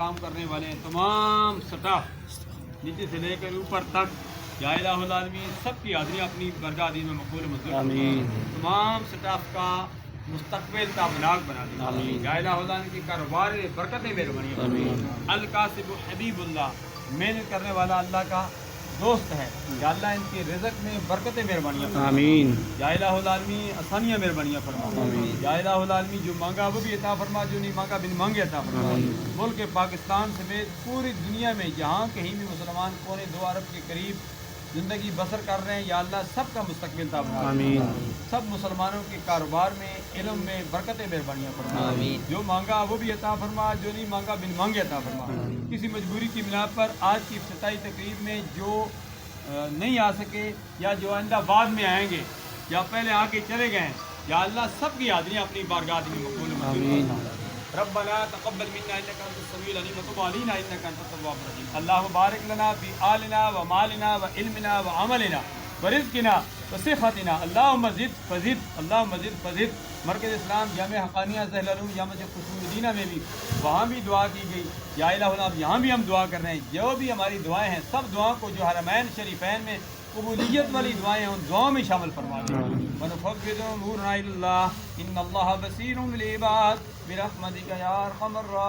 کام کرنے والے ہیں تمام سٹاف نیچے سے لے کر اوپر تک یا الہ العالمین سب کی حاضری اپنی برگاہ دین میں مقبول منظور آمین۔ تمام سٹاف کا مستقبل تابناک بنا دیں آمین۔ یا الہ العالمین کی کاروبار برکتیں مہربانی آمین۔ القاسب حبیب اللہ محنت کرنے والا اللہ کا دوست ہے یا اللہ ان کی رزق میں برکتیں مہربانیاں فرما آمین۔ یا الہ العالمین آسانیاں مہربانیاں فرما آمین۔ یا الہ العالمین جو مانگا وہ بھی عطا فرما جو نہیں مانگا بن مانگے عطا فرما آمین۔ ملک پاکستان سمیت پوری دنیا میں جہاں کہیں بھی مسلمان پونے 2 ارب کے قریب زندگی بسر کر رہے ہیں یا اللہ سب کا مستقبل عطا فرما آمین۔ سب مسلمانوں کے کاروبار میں علم میں برکتیں مہربانیاں فرما آمین۔ جو مانگا وہ بھی عطا فرما جو نہیں مانگا بن مانگے عطا فرما کسی مجبوری کی بنا پر آج کی افتتاحی تقریب میں جو نہیں آ سکے یا جو آئندہ بعد میں آئیں گے یا پہلے آ کے چلے گئے یا اللہ سب کی حاضریاں اپنی بارگاہ میں مقبول منظور فرما ربنا تقبل منا انك انت السميع العليم وتب علينا انك انت التواب الرحيم اللهم بارك لنا في آلنا ومالنا وعلمنا وعملنا ورزقنا وصحتنا اللهم زد فزد اللهم زد فزد مرکز اسلام جامع حقانیہ ذہل علوم جامع خصوص مدینہ میں بھی وہاں بھی دعا کی گئی یا الہ العالمین یہاں بھی ہم دعا کر رہے ہیں جو بھی ہماری دعائیں ہیں سب دعاؤں کو جو حرمین شریفین میں قبولیت والی دعائیں ہیں ان دعاؤں میں شامل فرما دیں ونفوض امورنا الی اللہ ان اللہ بصیر بالعباد برحمتک یا ارحم الراحمین